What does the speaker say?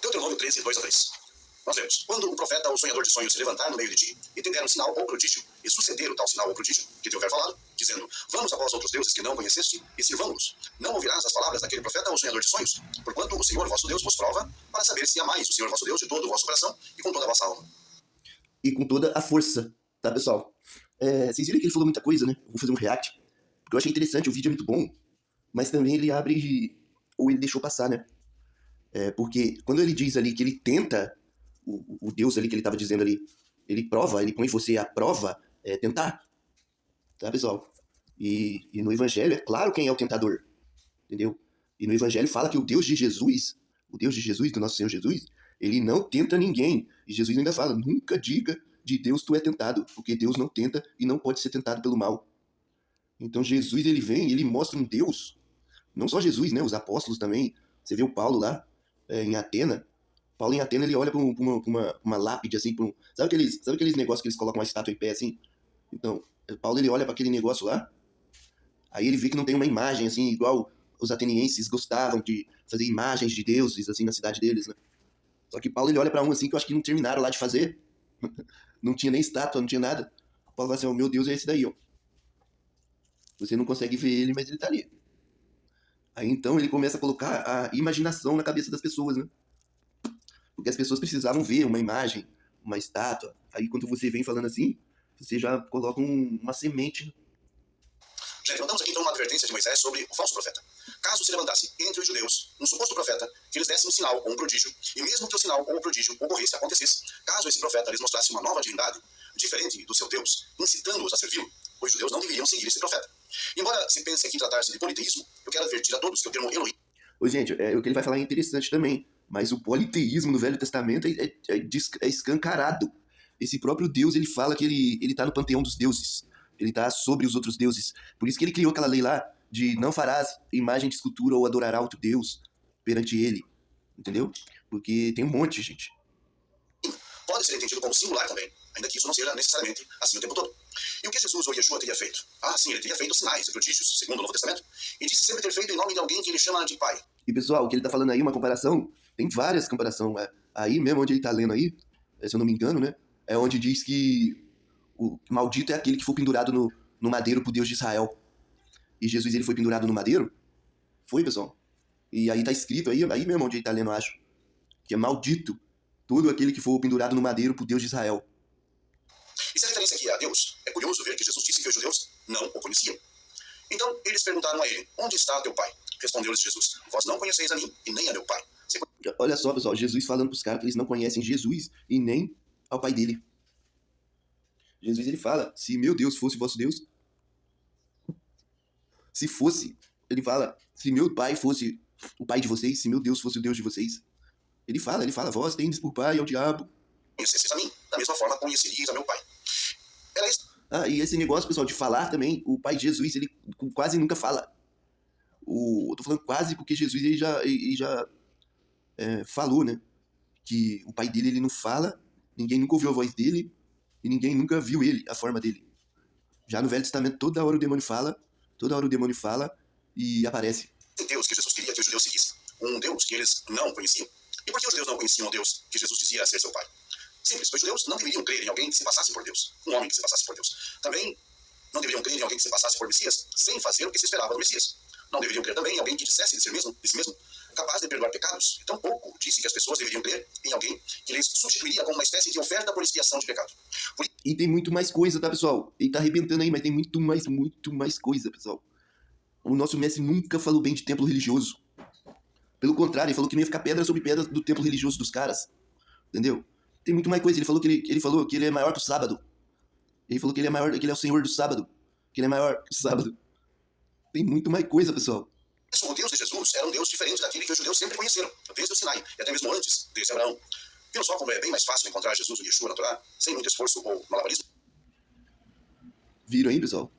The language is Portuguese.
Deuteronômio 13, 2-3. Nós lemos: quando o profeta ou sonhador de sonhos se levantar no meio de ti, e te der um sinal ou prodígio, e suceder o tal sinal ou prodígio, que te houver falado, dizendo: vamos após outros deuses que não conheceste, e sirvamos-los, não ouvirás as palavras daquele profeta ou sonhador de sonhos, porquanto o Senhor vosso Deus vos prova, para saber se amais o Senhor vosso Deus de todo o vosso coração e com toda a vossa alma. E com toda a força, tá, pessoal? Vocês viram que ele falou muita coisa, né? Eu vou fazer um react, porque eu achei interessante, o vídeo é muito bom, mas também ele abre, ou ele deixou passar, né? Porque quando ele diz ali que ele tenta, o Deus ali que ele estava dizendo ali, ele prova, ele põe você à prova, tentar, tá, pessoal? E no Evangelho é claro quem é o tentador, entendeu? E no Evangelho fala que o Deus de Jesus, do nosso Senhor Jesus, ele não tenta ninguém. E Jesus ainda fala: nunca diga de Deus tu é tentado, porque Deus não tenta e não pode ser tentado pelo mal. Então Jesus, ele vem, ele mostra um Deus, não só Jesus, né? Os apóstolos também. Você vê o Paulo lá, em Atena. Paulo em Atena, ele olha para uma lápide, assim, sabe aqueles negócios que eles colocam uma estátua em pé, assim? Então, Paulo, ele olha para aquele negócio lá, aí ele vê que não tem uma imagem, assim, igual os atenienses gostavam de fazer imagens de deuses, assim, na cidade deles, né? Só que Paulo, ele olha para um, assim, que eu acho que não terminaram lá de fazer. Não tinha nem estátua, não tinha nada. Paulo fala assim: ó, meu Deus é esse daí, ó. Você não consegue ver ele, mas ele tá ali. Aí então ele começa a colocar a imaginação na cabeça das pessoas, né? Porque as pessoas precisavam ver uma imagem, uma estátua. Aí quando você vem falando assim, você já coloca uma semente. Já levantamos aqui então uma advertência de Moisés sobre o falso profeta. Caso se levantasse entre os judeus um suposto profeta que lhes desse um sinal ou um prodígio, e mesmo que o sinal ou o prodígio ocorresse, acontecesse, caso esse profeta lhes mostrasse uma nova divindade, diferente do seu Deus, incitando-os a servi-lo, os judeus não deveriam seguir esse profeta. Embora se pense aqui tratar-se de politeísmo, eu quero advertir a todos que o termo Elohim... Ô, gente, o que ele vai falar é interessante também, mas o politeísmo no Velho Testamento é escancarado. Esse próprio Deus, ele fala que ele tá no panteão dos deuses. Ele tá sobre os outros deuses. Por isso que ele criou aquela lei lá de não farás imagem de escultura ou adorará outro Deus perante ele. Entendeu? Porque tem um monte, gente. Pode ser entendido como singular também, ainda que isso não seja necessariamente assim o tempo todo. E o que Jesus ou Yeshua teria feito? Ah, sim, ele teria feito sinais e prodígios, segundo o Novo Testamento, e disse sempre ter feito em nome de alguém que ele chama de Pai. E pessoal, o que ele tá falando aí, uma comparação, tem várias comparações. Aí mesmo onde ele tá lendo aí, se eu não me engano, né? É onde diz que o maldito é aquele que foi pendurado no madeiro pro Deus de Israel. E Jesus, ele foi pendurado no madeiro? Foi, pessoal. E aí tá escrito aí mesmo onde ele tá lendo, eu acho, que é maldito todo aquele que for pendurado no madeiro pro Deus de Israel. E se a referência aqui é a Deus, é curioso ver que Jesus disse que os judeus não o conheciam. Então eles perguntaram a ele: onde está teu pai? Respondeu-lhes Jesus: vós não conheceis a mim e nem a meu pai. Olha só, pessoal, Jesus falando pros caras que eles não conhecem Jesus e nem ao pai dele. Jesus, ele fala: se meu Deus fosse vosso Deus, se fosse, ele fala: se meu pai fosse o pai de vocês, se meu Deus fosse o Deus de vocês. Ele fala: vós tendes por pai ao diabo. Conhecesseis a mim, da mesma forma conheceríeis a meu pai. Era isso. E esse negócio, pessoal, de falar também, o pai de Jesus, ele quase nunca fala. Eu tô falando quase porque Jesus, ele já falou, né? Que o pai dele, ele não fala, ninguém nunca ouviu a voz dele, e ninguém nunca viu ele, a forma dele. Já no Velho Testamento, toda hora o demônio fala e aparece. Deus que Jesus queria que os judeus seguissem, um Deus que eles não conheciam. E por que os judeus não conheciam o Deus que Jesus dizia ser seu pai? Simples, pois os judeus não deveriam crer em alguém que se passasse por Deus, um homem que se passasse por Deus. Também não deveriam crer em alguém que se passasse por Messias, sem fazer o que se esperava do Messias. Não deveriam crer também em alguém que dissesse de si mesmo, capaz de perdoar pecados. E tampouco disse que as pessoas deveriam crer em alguém que lhes substituiria como uma espécie de oferta por expiação de pecado. E tem muito mais coisa, tá, pessoal? Ele tá arrebentando aí, mas tem muito mais coisa, pessoal. O nosso mestre nunca falou bem de templo religioso. Pelo contrário, ele falou que não ia ficar pedra sobre pedra do templo religioso dos caras. Entendeu? Tem muito mais coisa. Ele falou que ele é maior que o sábado. Ele falou que ele é maior, que ele é o senhor do sábado. Que ele é maior que o sábado. Tem muito mais coisa, pessoal. O Deus de Jesus era um Deus diferente daquele que os judeus sempre conheceram, desde o Sinai, e até mesmo antes desde Abraão. Viram só como é bem mais fácil encontrar Jesus ou Yeshua na Torá, sem muito esforço ou malabarismo? Viram aí, pessoal?